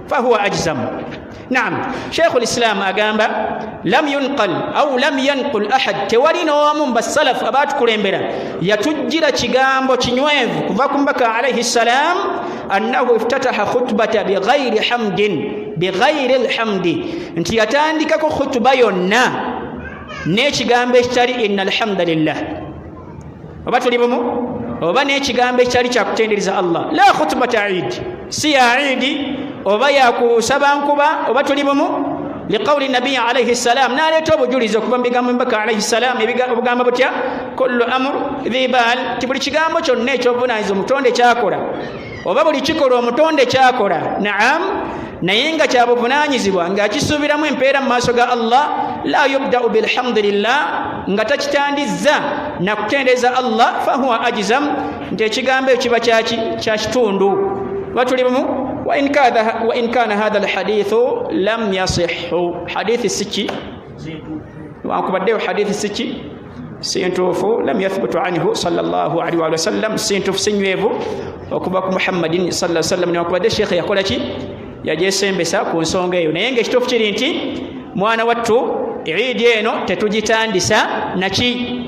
فهو أجزم نعم شيخ الإسلام أقام لم ينقل أو لم ينقل أحد تورين ومن بالسلف أبات كوليمبرا يتجر تشيغامبو تشينويف كفاكم بك عليه السلام أنه افتتح خطبة بغير الحمد انت يتاندك خطبة يونا نيشيغامبو اشتري إن الحمد لله أبات لبمو oba n'ekigambo ekyali kyakutendereza Allah la khutbata eid si ya eid oba yakusaba nkuba oba tuli bumu liqawli nabiy alayhi salam naleeta obujulizi okuva mu bigambo mbaka alayhi salam obugamba butya kullu amr dhibal buli kigambo kyonna ekyobunaanyiriza omutonde kyakola oba buli kikola omutonde kyakola naam naye nga kyabuvunaanyizibwa ng'akisuubiramu empeera mu maaso ga Allah la yubda'u bilhamdulillah nga takitandizza na kutendereza Allah fahuwa ajzam nti ekigambo ekyo kiba kya kitundu batulimu wa in kana hadha alhadithu lam yasihhu hadithi siki wankubaddeyo hadithi siki sintuufu lam yathbutu anhu sallallahu alaihi wa sallam sintuufu sinywevu okuva ku Muhammadin sallallahu alaihi wa sallam newankubadde sheekh yakola ki yajesembesa ku nsonga eyo naye ngaekituufu kiri nti mwana wattu eid eno tetugitandisa naki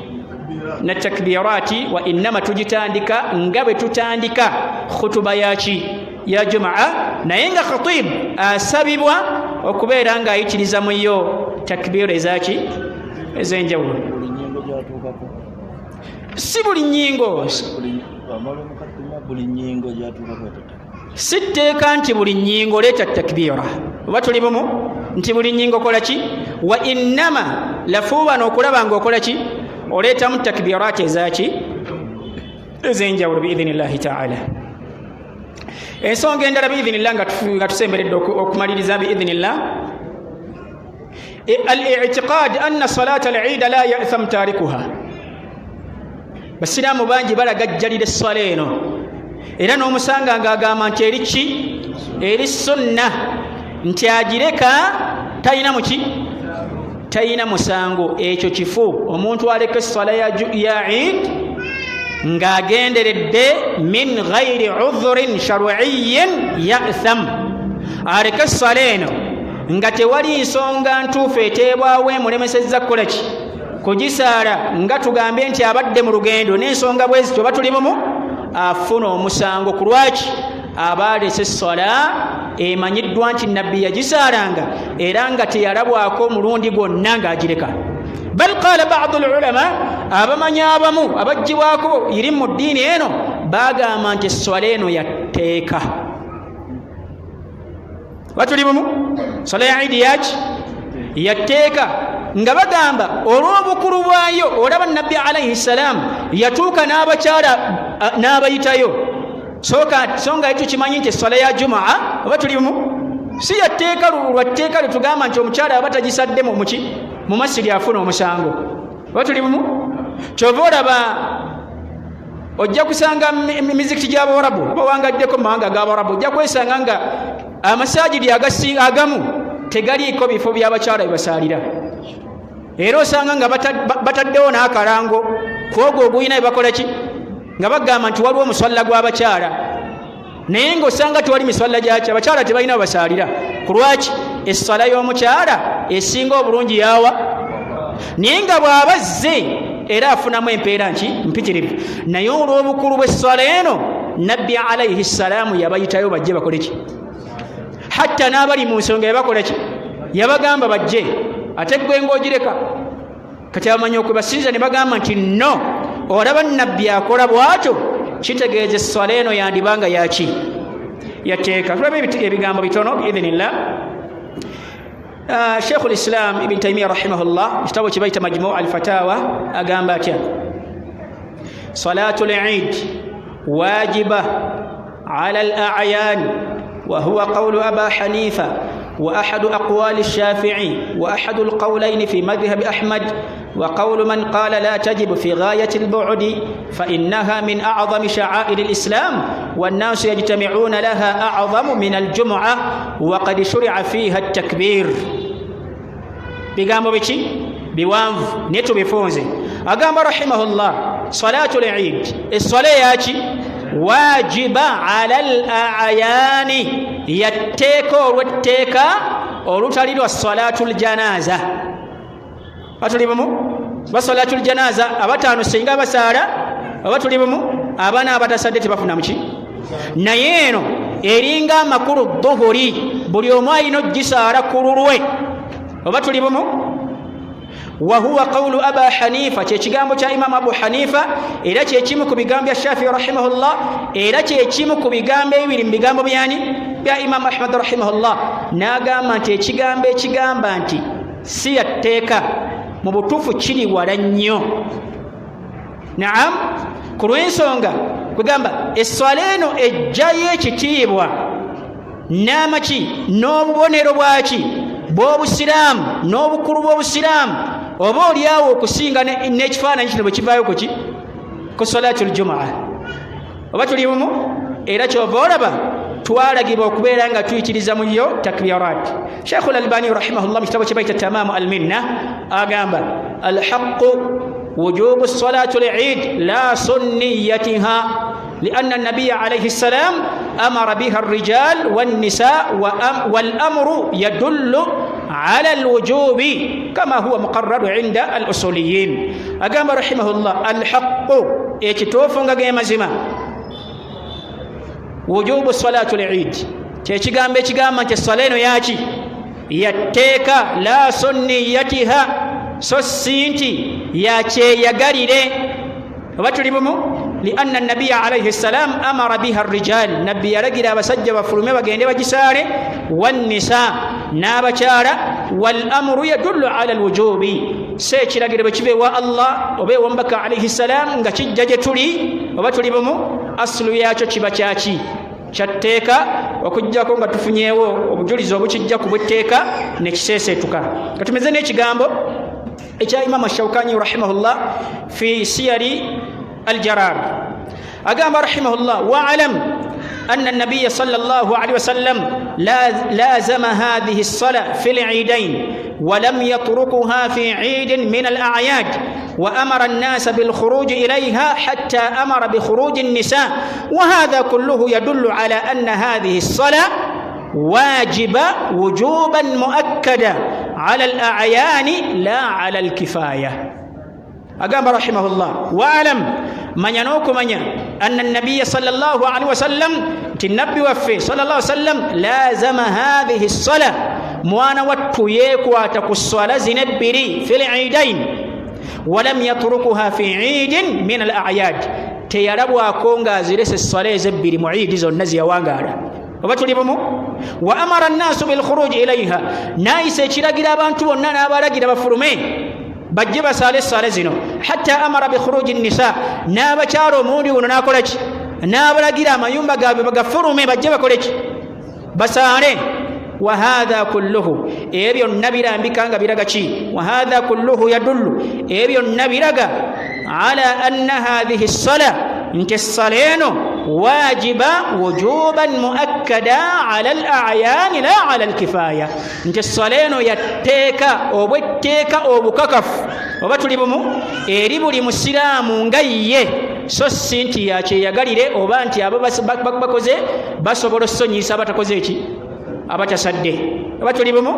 na takbirati wa innama tugitandika nga bwe tutandika khutuba yaki ya jumaa naye nga khatib asabibwa okubeera nga ayitiriza mu yo takbira ezaki ez'enjawulo si buli nnyingo si tteeka nti buli nnyingo leeta takbira oba tuli bumu nti buli nnyingo kola ki wa innama lafuuba n'okulaba ng'okola ki oleetamu takbiraati ezaki ez'enjawulo biidhinillahi taala ensonga endala biidhinillah nga tusemberedde okumaliriza biidhinillah al-i'tiqad anna salata al-eid la ya'tham tarikuha. Basiraamu bangi balagajjalira esswala eno era n'omusanga ng'agamba nti eri ki? Eri sunna, nti agireka talina muki? Talina musango. Ekyo kifu. Omuntu aleka esswala ya Eid ng'agenderedde min ghairi udhurin shar'iyyin ya'tham, aleka esswala eno nga tewali nsonga ntuufu eteebwawo emulemesezza kukola ki? Kugisaala, nga tugambe nti abadde mu lugendo n'ensonga bwe zityo oba tuli bumu, afuna omusango. Ku lwaki? aba alese esswala emanyiddwa nti nabbi yagisaalanga era nga teyalabwako omulundi gwonna ng'agireka. Bal qala ba'd al-ulama, abamanyi abamu abaggyibwako iri mu ddiini eno bagamba nti esswala eno yatteeka. Batuli bumu? Swala ya Eid yaki? Yatteeka, nga bagamba olw'obukulu bwayo. Olaba nabbi alayhi salam yatuuka n'abakyala n'abayitayo. Songa tukimanyi nti esswala ya Jumaa oba tuli bumu si yatteeka lwatteeka lwetugamba nti omukyala aba tagisadde mu masiri afuna omusango. Oba tuli bumu? Kyova olaba ojja kusanga emizikiti gy'Abawarabu abawangaddeko mu mawanga g'Abawarabu, ojja kwesanga nga amasajidi agamu tegaliiko bifo by'abakyala bibasaalira, era osanga nga bataddewo n'akalango kwogwo oguyina bebakola ki? Nga bagamba nti waliwo omuswalla gw'abakyala, naye ng'osanga tewali miswalla gyaki, abakyala tebalina babasaalira. Ku lwaki? Esswala y'omukyala esinga obulungi yawa, naye nga bw'abazze era afunamu empeera mpitirivu. Naye olw'obukulu bw'esswala eno nabbi alayhi salaamu yabayitayo bajje bakole ki? Hatta n'abali mu nsonga yabakola ki? Yabagamba bajje. Ate gwe ng'ogireka kati abamanyi okwebasinza ne bagamba nti no, olaba nabbi akola bw'atyo, kitegeeza esswala eno yandibanga yaki? Yatteeka. Tulaba ebigambo bitono biidhinillah. Sheikhul Islam Ibn Taymiyyah rahimahullah ekitabo kye bayita Majmu' al-Fatawa agamba atya: salatul Eid wajiba ala al-a'yan wa huwa qawlu Aba Hanifa wa ahadu aqwali ash-Shafi'i wa ahadu al-qawlayn fi madhhab Ahmad wa qawlu man qala la tajibu fi ghayati al-bu'di fa innaha min a'zami sha'air al-Islam wan-nas yajtami'una laha a'zamu min al-jum'ah wa qad shuri'a fiha at-takbir. Bigambo biki? Biwanvu ne tubifunze. Agamba rahimahullah salatul Eid esswala yaki? Wajiba ala al-a'yani, yatteeka olw'etteeka olutali lwa salatul janaza. Batuli bumu? Ba salatul janaza abataano singa basaala oba tuli bumu? Abaana abatasadde tebafuna muki? Naye eno eringa amakulu dhuhuri, buli omu alina ogisaala ku lulwe. Oba tuli bumu? Wa huwa qawlu Aba Hanifa, kyekigambo kya Imam Abu Hanifa, era kyekimu ku bigambo bya Shafi'i rahimahullah, era kyekimu ku bigambo ebiri mu bigambo bya Imam Ahmad rahimahullah. N'agamba nti ekigambo ekigamba nti si yatteeka mu butuufu kiri wala nnyo. Naam, ku lw'ensonga kugamba esswala eno ejjayo ekitiibwa n'amaki n'obubonero bwaki bw'Obusiraamu n'obukulu bw'Obusiraamu, oba oliawo okusinga n'ekifaananyi kino bwe kivaayo ku salatul Jumaa. Oba tuli bumu? Era kyova olaba twalagibwa okubeera nga tuyitiriza mu yo takbirat. Sheikhul Albani rahimahullah mu kitabo kye bayita Tamamu al-Minna agamba al-haqqu wujubu salatul Eid la sunniyatiha لأن النبي عليه السلام أمر بها الرجال والنساء والأمر يدل على الوجوب كما هو مقرر عند الأصوليين. أقام رحمه الله الحق يتوفون قيمزما وجوب الصلاة العيد تيجيغام بيجيغام أنت الصلاة ياتي يتيكا لا سنيتها سسينتي ياتي يغاريري وبتريبمو لأن النبي عليه السلام أمر بها الرجال نبي رجل بسجب فرمي وجند وجساره والنساء نابشارة والأمر يدل على الوجوب سيش رجل بشبه والله وبي ومبكى عليه السلام نجتجتولي وبتولي بمو أصل يا تشي بتشي kyatteeka okujjako nga tufunyeewo obujulizi obukijja ku bwetteeka nekiseeseetuka. Katumeze n'ekigambo ekya Imam Shawkani rahimahullah fi siyari al-jarar agamba rahimahullah wa'alam أن النبي صلى الله عليه وسلم لازم هذه الصلاة في العيدين ولم يتركها في عيد من الأعياد وأمر الناس بالخروج إليها حتى أمر بخروج النساء وهذا كله يدل على أن هذه الصلاة واجبة وجوبا مؤكدا على الأعيان لا على الكفاية. أقام رحمه الله وأعلم من ينوك من أن النبي صلى الله عليه وسلم تنبي وفي صلى الله عليه وسلم لازم هذه الصلاة موانا واتويك واتكو الصلاة زنبري في العيدين ولم يتركها في عيد من الأعياد تياربوا كونغا زرس الصلاة زبري معيد زو النزي وانغارا وأمر الناس بالخروج إليها نايسة چراغي بانتو ونانا باراغي بفرمين bajje basale sale zino hatta amara bi khuruji nisa n'abakyalo mundi uno nakolaki n'abalagira amayumba gaabwe bagafurume bajje bakoleki basale. Wa hadha kulluhu ebyo nabirambika nga biraga ki wa hadha kulluhu yadullu ebyo nabiraga ala anna hadhihi as-salah nti saleno واجبا وجوبا مؤكدا على الأعيان لا على الكفاية. nti saleno yatteeka obwetteeka obukakafu oba tulibumu eri buli musiraamu nga ye so si nti yakyeyagalire oba nti abo bakoze basobola osonyisa abatakoze eki abatasadde oba tulibumu.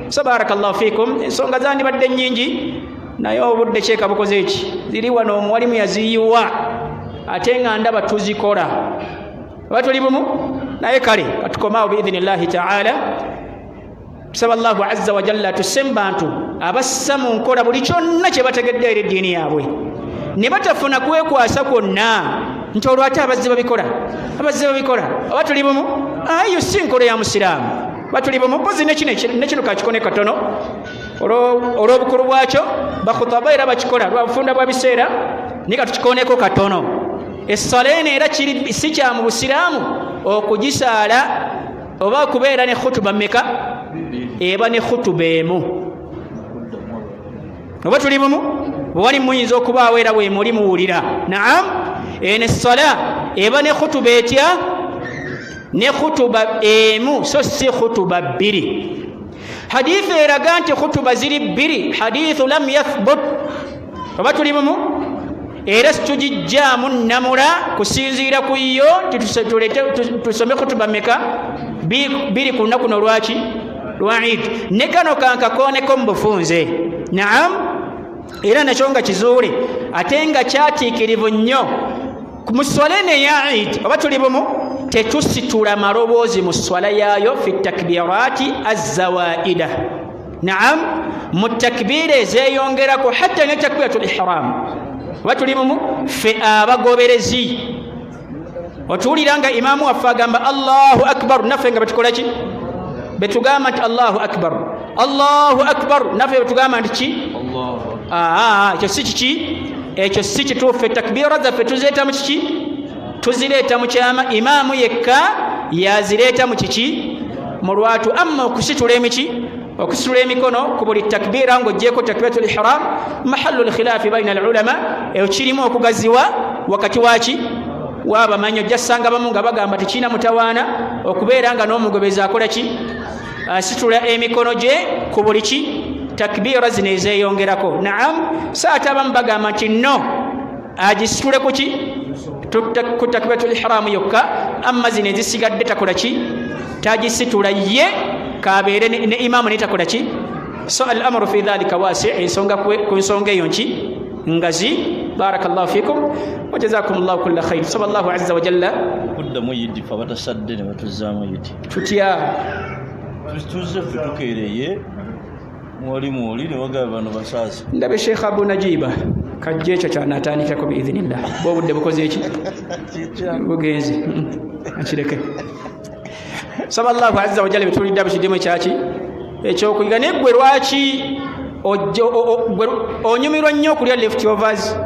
So barakallahu fikum. Ensonga zandibadde nnyingi naye obudde kyeka bukoze eki ziri wano omuwalimu yaziyiwa ate nga ndaba tuzikola oba tuli bumu naye kale katukomaawo biidhinillahi taala. Tusaba Allahu azza wa jalla tusse bantu abassa mu nkola buli kyonna kye bategedde eri eddiini yaabwe ne batafuna kwekwasa kwonna nti olwo ate abazze babikola oba tuli bumu ayo si nkola ya musiraamu. Oba tuli bumu pozi nekino kakikone katono olw'obukulu bwakyo bakhutaba era bakikola lwabufunda bwa biseera naye katukikoneko katono. Essaleene era si kya mu busiraamu okugisaala oba okubeera ne khutuba mmeka eba ne khutuba emu oba tuli bumu bwewali muyinza okubaawo era weemuli muwulira. Naam eno essala eba ne khutuba etya ne khutuba emu so si khutuba bbiri. Hadithi eraga nti khutuba ziri bbiri hadithu lam yathbut oba tuli bumu era situgijjaamu nnamula kusinziira ku yo tusome khutuba mmeka biri ku lunaku no lwaki lwa Eid ne kano kankakooneko mu bufunze. Naam era nakyo nga kizuule ate nga kyatiikirivu nnyo mu swalene ya Eid oba tuli bumu tetusitula maloboozi mu swala yaayo fi takbirati azzawaida. Naam mu takbiira ezeeyongerako hatta ne takbiratul ihram oba tuli bumu fe abagoberezi otuwulira nga imaamu waffe agamba Allahu akbar naffe nga betukola ki betugamba nti Allahu akbar naffe betugamba nti ki ekyo si kiki ekyo si kituufu. Takbiira zaffe tuzireeta mu kiki tuzireeta mu kyama imaamu yekka yazireeta mu kiki mu lwatu. Amma okusitula emiki okusitula emikono ku buli takbiira ng'oggyeko takbiratul ihram mahallu lkhilaafi baina alulama ekirimu okugaziwa wakati waki w'abamanyi. ojja ssanga bamu nga bagamba tekirina mutawaana okubeera nga n'omugobezi akola ki asitula emikono gye ku buli ki takbiira zino ezeeyongerako. Naam saate abamu bagamba nti no agisitule ku ki ku takbiratul ihram yokka amma zino ezisigadde takola ki tagisitula ye kabeere ne imaamu netakola ki. So al amru fi dhalika wasi' ensonga ku nsonga eyo nki ngazi. Barakallahu fikum wa jazakumullahu kulla khair. Saba Allahu azza wa jalla kuddamu yidi fa batasadde ne batuzaamu yidi tutya tuze fitukereye mwalimu oli ne bagamba bano basaasi ndabe Sheikh Abu Najiba kajje ekyo kyanatandikako biidhinillah bwobudde bukoze eki bugenze akireke. Saba Allahu azza wa jalla bitulidde abakiddimu ekyaki ekyokuyiga naye ggwe lwaki onyumirwa nnyo okulya leftovers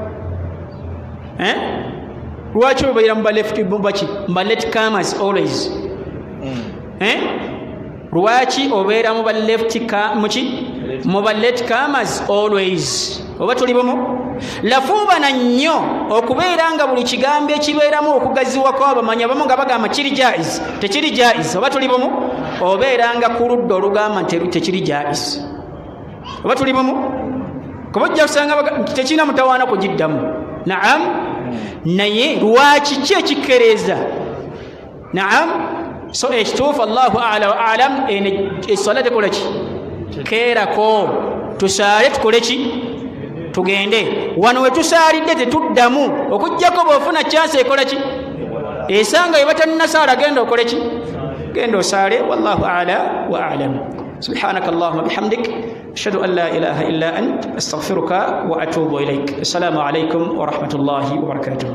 lwaki obeera muba left comers always lwaki obeera muba left comers always oba tuli bumu lafuubana nnyo okubeera nga buli kigambo ekibeeramu okugaziwa kw'abamanyi abamu nga bagamba kiri jaiz tekiri jaiz oba tuli bumu obeera nga ku ludda olugamba nti tekiri jaiz oba tuli bumu kuba ojja kusanga tekirina mutawaana kugiddamu naam naye lwaki ki ekikkereeza naam so ekituufu allahu ala wa alam essola tekola ki keerako tusaale tukole ki tugende wano we tusaalidde tetuddamu okujjako bw'ofuna chance ekola ki esanga we batannasaala genda okole ki genda osaale wallahu ala wa alam subhanaka allahumma bihamdik ashhadu an la ilaha illa ant astaghfiruka wa atubu ilaik assalamu alaikum wa rahmatullahi wa barakatuh